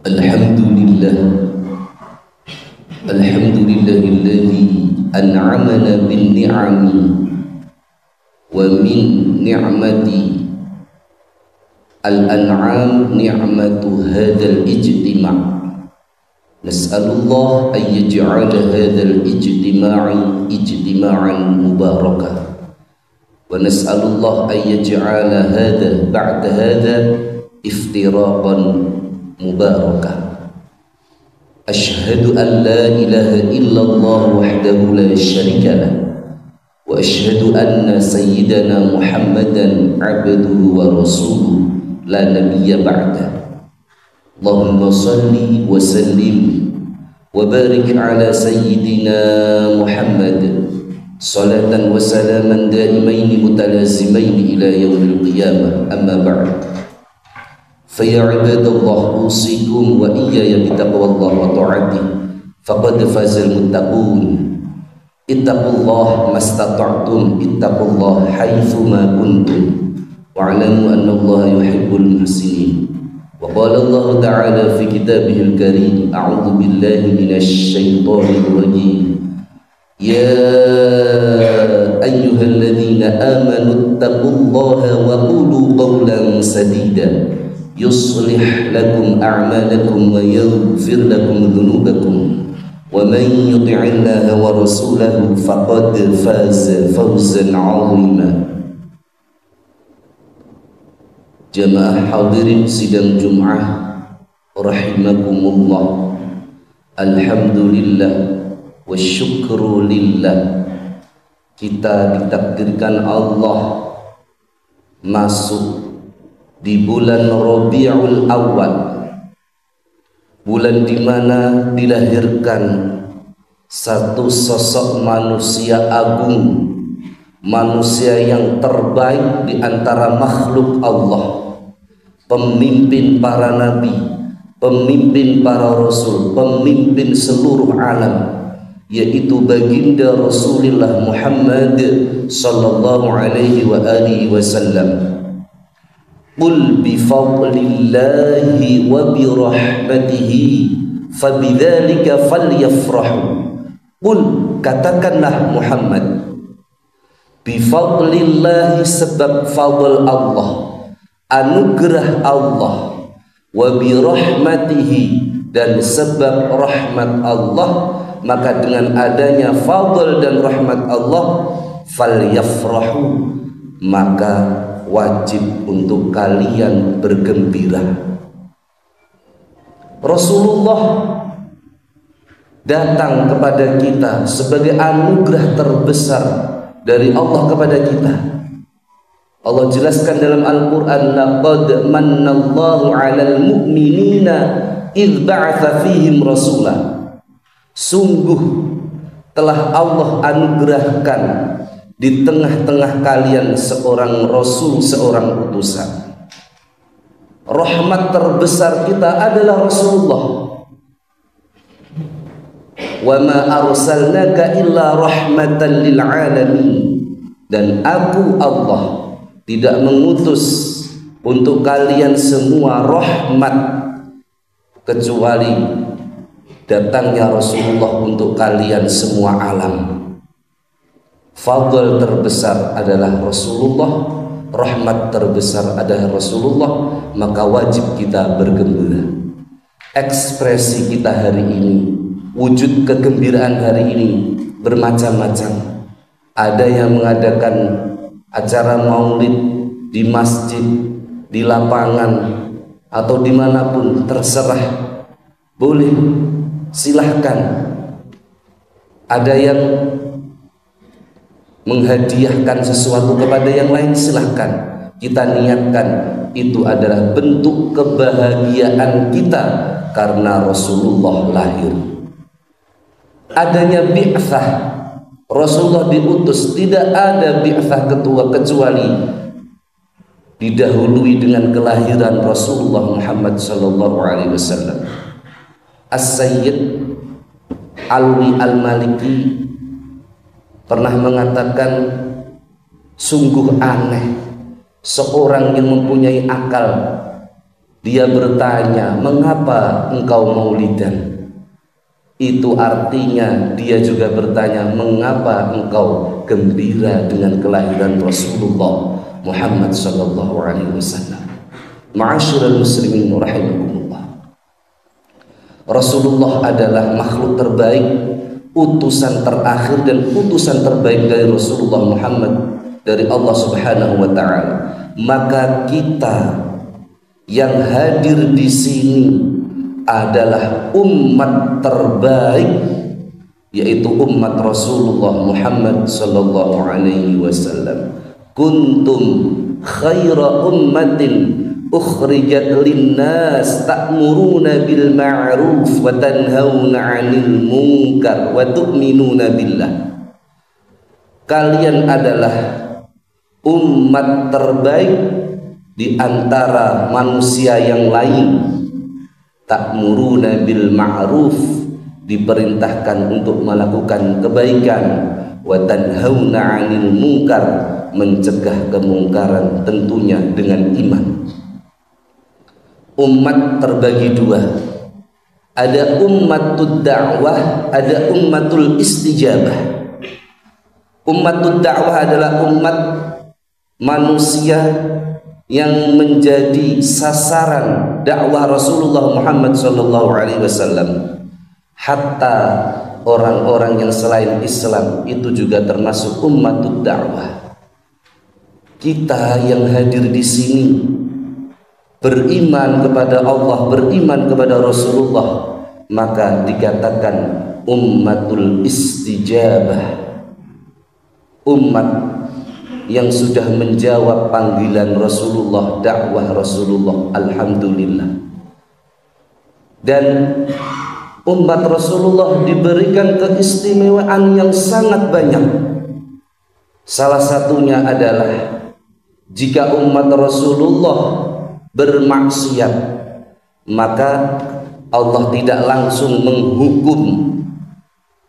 Alhamdulillah, alhamdulillahilladzi an'amana bin ni'ami wa min ni'mati al-an'am ni'matu hadzal ijtima'. Nas'alullah an yaj'ala hadzal ijtima'i ijtima'an mubarakah wa nas'alullah an yaj'ala hadza ba'da hadza iftiraqan mubarakah. Asyhadu an la ilaha illallah wahdahu la syarika lah wa asyhadu anna sayyidana Muhammadan abduhu wa rasuluhu la nabiyya ba'da. Allahumma salli wa sallim wa barik ala sayyidina Muhammad salatan wa salaman daimaini mutalazimaini ila yaumil qiyamah. Amma ba'd. Faya ibadallah, usikum wa iyaya bitaqwallah wa ta'atih faqad fazal muttaqun. Ittaqullah mastata'tum, ittaqullah haitsu ma kuntum wa'lamu anna Allah yuhibbul muhsinin. Wa qala Allah ta'ala fi kitabihil karim, a'udzu billahi minasy syaithanir rajim. Ya ayyuhalladzina amanu ittaqullaha wa qulu qawlan sadida yuslih lakum a'malakum wa yaghfir lakum dhunubakum wa man yuti'illaha wa rasulahu faqad faza fawzan 'azima. Jamaah hadirin sidang Jum'ah rahimakumullah, alhamdulillah wa syukru lillah, kita ditakdirkan Allah masuk di bulan Rabiul Awal, bulan di mana dilahirkan satu sosok manusia agung, manusia yang terbaik di antara makhluk Allah, pemimpin para nabi, pemimpin para rasul, pemimpin seluruh alam, yaitu baginda Rasulullah Muhammad sallallahu alaihi wa alihi wasallam. Qul bi fadlillahi wa bi rahmatihi fabidzalika falyafrahu. Qul, katakanlah Muhammad, bi fadlillahi, sebab fadl Allah, anugerah Allah, wa bi rahmatihi, dan sebab rahmat Allah, maka dengan adanya fadl dan rahmat Allah, falyafrahu, maka wajib untuk kalian bergembira. Rasulullah datang kepada kita sebagai anugerah terbesar dari Allah kepada kita. Allah jelaskan dalam Al-Quran, laqad mannallahu 'alal mu'minina idz ba'atsa fihim rasulah. Sungguh telah Allah anugerahkan di tengah-tengah kalian seorang rasul, seorang utusan. Rahmat terbesar kita adalah Rasulullah. Wa ma arsalnaka illa rahmatan lil alamin. Dan aku Allah tidak mengutus untuk kalian semua rahmat kecuali datangnya Rasulullah untuk kalian semua alam. Fadl terbesar adalah Rasulullah, rahmat terbesar adalah Rasulullah, maka wajib kita bergembira. Ekspresi kita hari ini, wujud kegembiraan hari ini bermacam-macam. Ada yang mengadakan acara maulid di masjid, di lapangan, atau dimanapun, terserah, boleh, silahkan. Ada yang menghadiahkan sesuatu kepada yang lain, silahkan. Kita niatkan itu adalah bentuk kebahagiaan kita karena Rasulullah lahir. Adanya bi'tsah, Rasulullah diutus, tidak ada bi'tsah kecuali didahului dengan kelahiran Rasulullah Muhammad sallallahu alaihi wasallam. As-Sayyid Alwi Al-Maliki pernah mengatakan, sungguh aneh seorang yang mempunyai akal Dia bertanya, mengapa engkau maulidan? Itu artinya dia juga bertanya, mengapa engkau gembira dengan kelahiran Rasulullah Muhammad sallallahu alaihi wasallam. Ma'asyiral muslimin rahimakumullah. Rasulullah adalah makhluk terbaik, utusan terakhir dan utusan terbaik dari Rasulullah Muhammad dari Allah Subhanahu wa taala. Maka kita yang hadir di sini adalah umat terbaik, yaitu umat Rasulullah Muhammad sallallahu alaihi wasallam. Kuntum khaira ummatin ukhrijat linnas ta'muruna bil ma'ruf wa tanhauna 'anil munkar wa tu'minuna billah. Kalian adalah umat terbaik di antara manusia yang lain. Ta'muruna bil ma'ruf, diperintahkan untuk melakukan kebaikan, wa tanhauna 'anil munkar, mencegah kemungkaran, tentunya dengan iman. Umat terbagi dua, ada ummatud da'wah, ada ummatul istijabah. Ummatud da'wah adalah umat manusia yang menjadi sasaran dakwah Rasulullah Muhammad sallallahu alaihi wasallam. Hatta orang-orang yang selain Islam itu juga termasuk ummatud da'wah. Kita yang hadir di sini beriman kepada Allah, beriman kepada Rasulullah, maka dikatakan ummatul istijabah. Umat yang sudah menjawab panggilan Rasulullah, dakwah Rasulullah, alhamdulillah. Dan umat Rasulullah diberikan keistimewaan yang sangat banyak. Salah satunya adalah jika umat Rasulullah bermaksiat, maka Allah tidak langsung menghukum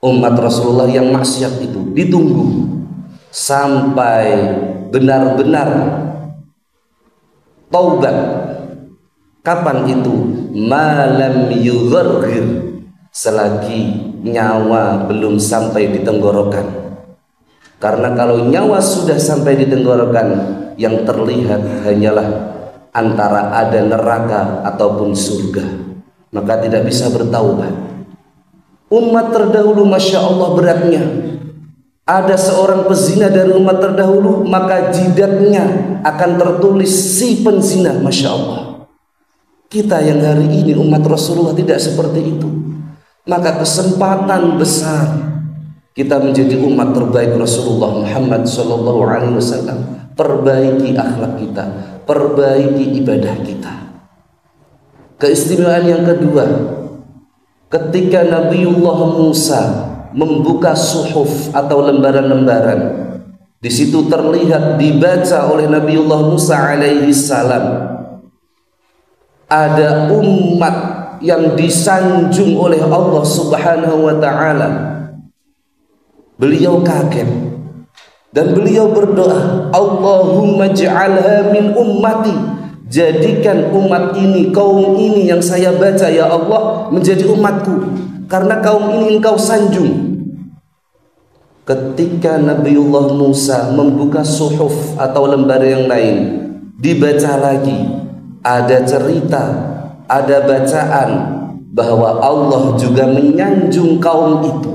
umat Rasulullah yang maksiat itu. Ditunggu sampai benar-benar taubat. Kapan itu? Malam yugharghir, selagi nyawa belum sampai di tenggorokan. Karena kalau nyawa sudah sampai di tenggorokan, yang terlihat hanyalah antara ada neraka ataupun surga, maka tidak bisa bertaubat. Umat terdahulu Masya Allah beratnya. Ada seorang pezina dari umat terdahulu, maka jidatnya akan tertulis si penzina. Masya Allah. Kita yang hari ini umat Rasulullah tidak seperti itu. Maka kesempatan besar kita menjadi umat terbaik Rasulullah Muhammad sallallahu alaihi wasallam. Perbaiki akhlak kita, perbaiki ibadah kita. Keistimewaan yang kedua, ketika Nabiullah Musa membuka suhuf atau lembaran-lembaran, di situ terlihat dibaca oleh Nabiullah Musa alaihi salam, ada umat yang disanjung oleh Allah Subhanahu wa taala. Beliau kaget dan beliau berdoa, Allahumma ja'alha min ummati, jadikan umat ini, kaum ini yang saya baca ya Allah menjadi umatku, karena kaum ini engkau sanjung. Ketika Nabiullah Musa membuka suhuf atau lembar yang lain, dibaca lagi, ada cerita, ada bacaan bahwa Allah juga menyanjung kaum itu.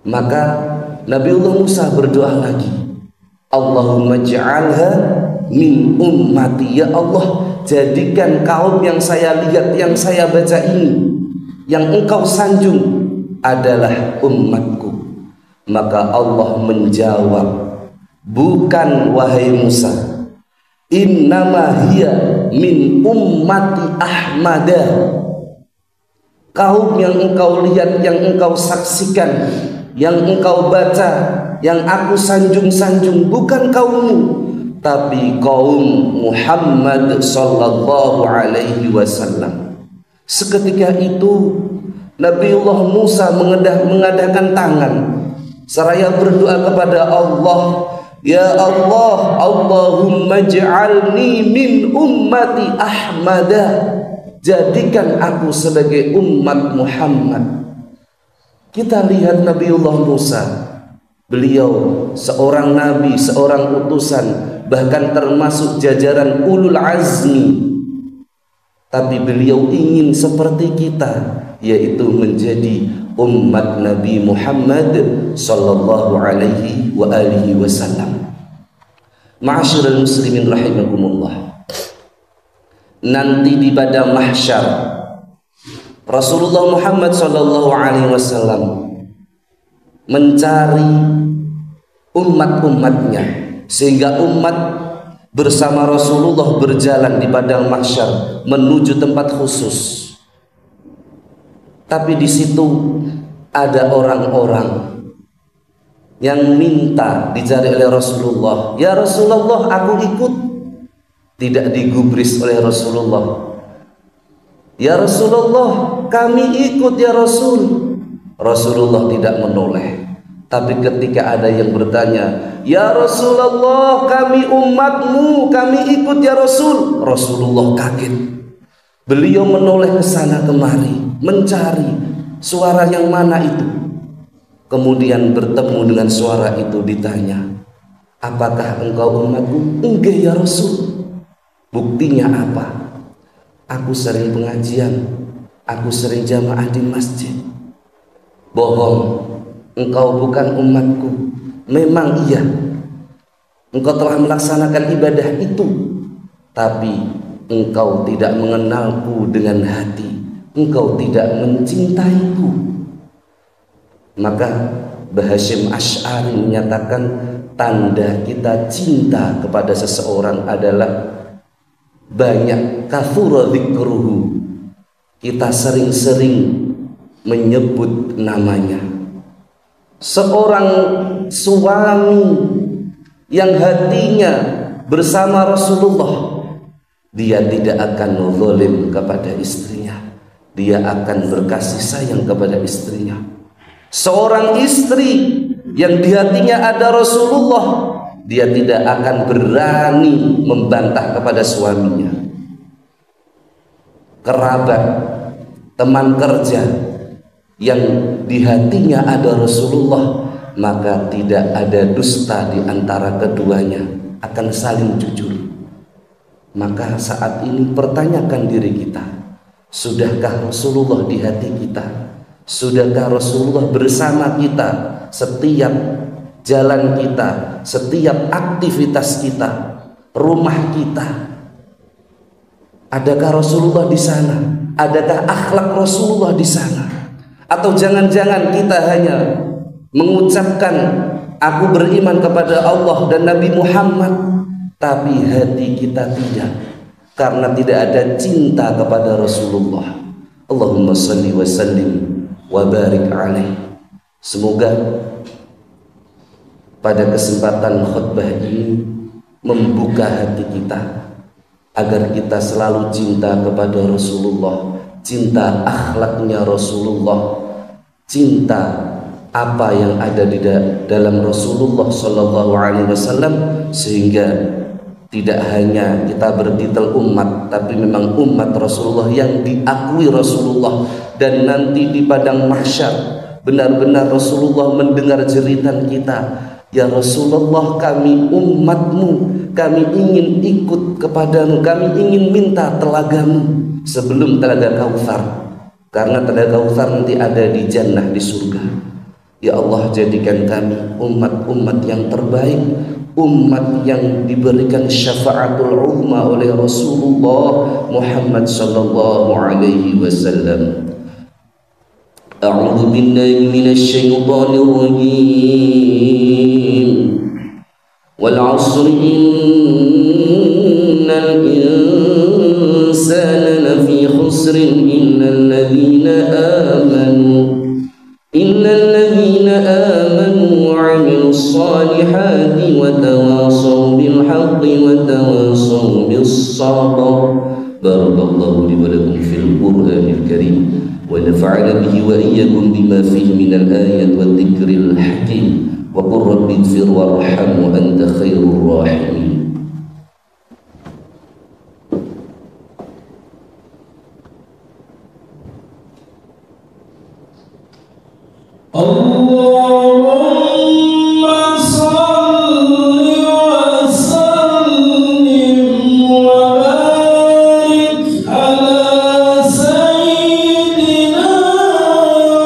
Maka Nabiullah Musa berdoa lagi, Allahumma ja'alha min ummati, ya Allah jadikan kaum yang saya lihat, yang saya baca ini, yang engkau sanjung adalah umatku. Maka Allah menjawab, bukan wahai Musa, innama hiya min ummati Ahmadah. Kaum yang engkau lihat, yang engkau saksikan, yang engkau baca, yang aku sanjung-sanjung, bukan kaummu, tapi kaum Muhammad sallallahu alaihi wasallam. Seketika itu Nabiullah Musa mengadakan tangan seraya berdoa kepada Allah, Ya Allah, Allahumma ij'alni min ummati Ahmada, jadikan aku sebagai umat Muhammad. Kita lihat Nabiullah Musa, beliau seorang nabi, seorang utusan, bahkan termasuk jajaran ulul azmi, tapi beliau ingin seperti kita, yaitu menjadi umat Nabi Muhammad sallallahu alaihi wa alihi wasallam. Ma'asyiral muslimin rahimakumullah, nanti di padang mahsyar Rasulullah Muhammad sallallahu alaihi wasallam mencari umat-umatnya, sehingga umat bersama Rasulullah berjalan di padang mahsyar menuju tempat khusus. Tapi di situ ada orang-orang yang minta dicari oleh Rasulullah. Ya Rasulullah, aku ikut. Tidak digubris oleh Rasulullah. Ya Rasulullah, kami ikut ya Rasul. Rasulullah tidak menoleh. Tapi ketika ada yang bertanya, ya Rasulullah, kami umatmu, kami ikut ya Rasul, Rasulullah kaget. Beliau menoleh ke sana kemari, mencari suara yang mana itu. Kemudian bertemu dengan suara itu, ditanya, apakah engkau umatku? Enggak ya Rasul. Buktinya apa? Aku sering pengajian, aku sering jamaah di masjid. Bohong, engkau bukan umatku. Memang iya, engkau telah melaksanakan ibadah itu, tapi engkau tidak mengenalku dengan hati, engkau tidak mencintaiku. Maka Bahasyim Asy'ari menyatakan tanda kita cinta kepada seseorang adalah banyak kathura dzikruhu, kita sering-sering menyebut namanya. Seorang suami yang hatinya bersama Rasulullah, dia tidak akan zalim kepada istrinya, dia akan berkasih sayang kepada istrinya. Seorang istri yang di hatinya ada Rasulullah, dia tidak akan berani membantah kepada suaminya. Kerabat, teman kerja yang di hatinya ada Rasulullah, maka tidak ada dusta di antara keduanya, akan saling jujur. Maka saat ini pertanyakan diri kita, sudahkah Rasulullah di hati kita? Sudahkah Rasulullah bersama kita setiap jalan kita, setiap aktivitas kita, rumah kita? Adakah Rasulullah di sana? Adakah akhlak Rasulullah di sana? Atau jangan-jangan kita hanya mengucapkan aku beriman kepada Allah dan Nabi Muhammad, tapi hati kita tidak, karena tidak ada cinta kepada Rasulullah. Allahumma salli wa sallim wa barik alaih. Semoga pada kesempatan khutbah ini membuka hati kita agar kita selalu cinta kepada Rasulullah, cinta akhlaknya Rasulullah, cinta apa yang ada di dalam Rasulullah Sallallahu Alaihi Wasallam, sehingga tidak hanya kita bertitel umat, tapi memang umat Rasulullah yang diakui Rasulullah. Dan nanti di padang mahsyar benar-benar Rasulullah mendengar jeritan kita, ya Rasulullah, kami umatmu, kami ingin ikut kepadamu, kami ingin minta telagamu sebelum telaga Kautsar, karena telaga Kautsar nanti ada di jannah, di surga. Ya Allah, jadikan kami umat-umat yang terbaik, umat yang diberikan syafaatul uzma oleh Rasulullah Muhammad sallallahu alaihi wasallam. A'udzu billahi minasy syaithanir rajim. Wal 'asri innal insana lafi khusrin illal ladzina amanu wa 'amilus salihati wa tawassaw bil haqqi wa tawassaw bis sabr. Barakallahu li wa lakum fil Qur'anil Karim wa nafa'ana bihi wa iyyakum bima fihi minal ayati wadh dhikril hakim. wa qur rabbi ighfir warham wa anta khairur rahimin. Allahumma salli wa sallim wa barik ala sayyidina Muhammad.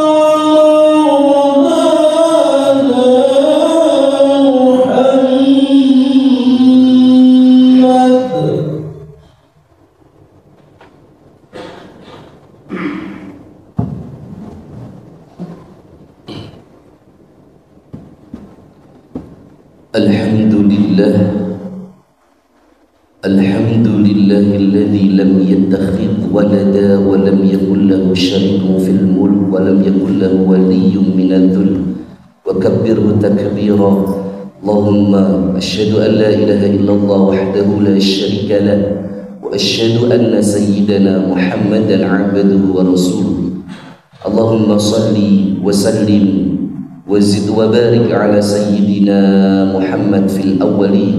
الحمد لله الذي لم يتخذ ولدا ولم يكن له شريك في الملك ولم يكن له ولي من الذل وكبره تكبيرا. اللهم أشهد أن لا إله إلا الله وحده لا شريك له وأشهد أن سيدنا محمدا عبده ورسوله. اللهم صل وسلم وزد وبارك على سيدنا محمد في الأولين،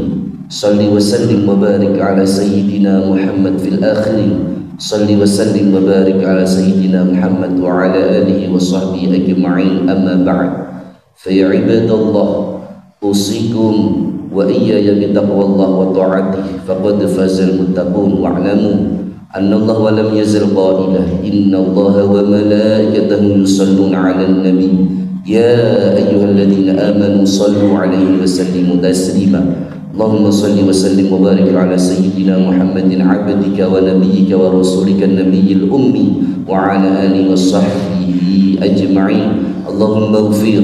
صل وسلم وبارك على سيدنا محمد في الآخرين، صل وسلم وبارك على سيدنا محمد وعلى آله وصحبه أجمعين. أما بعد، فيا عباد الله، أوصيكم وإياي بتقوى الله وطاعته، فقد فاز المتقون. واعلموا أن الله ولم يزل قائلا إن الله وملائكته يصلون على النبي يا أيها الذين آمنوا صلوا عليه وسلموا تسليما. اللهم صل وسلم وبارك على سيدنا محمد عبدك ونبيك ورسولك النبي الأمي وعلى آله وصحبه أجمعين. اللهم اغفر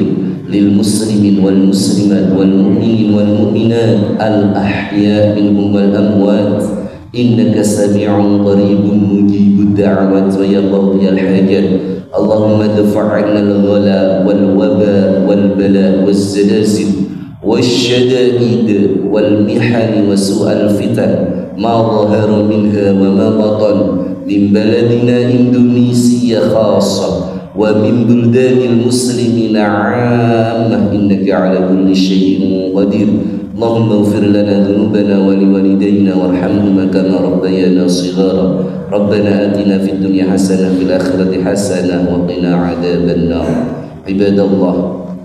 للمسلمين والمسلمات والمؤمنين والمؤمنات الأحياء منهم والأموات إنك سميع قريب مجيب الدعوات ويا قاضي الحاجات. اللهم ادفع عنا الغلاء والوباء والبلاء والزلازل والشدائد والمحن وسوء الفتن ما ظهر منها وما بطن من بلدنا إندونيسيا خاصة ومن بلدان المسلمين عامة إنك على كل شيء قدير. اللهم اغفر لنا ذنوبنا ولوالدينا وارحمهما كما ربيانا صغارا. ربنا آتنا في الدنيا حسنة في الآخرة حسنة وقنا عذاب النار. عباد الله،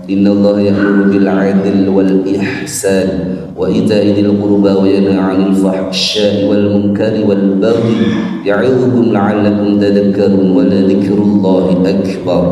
إن الله يأمر بالعدل والإحسان وإيتاء ذي القربى وينهى عن الفحشاء والمنكر والبغي يعظكم لعلكم تذكرون ولذكر الله أكبر.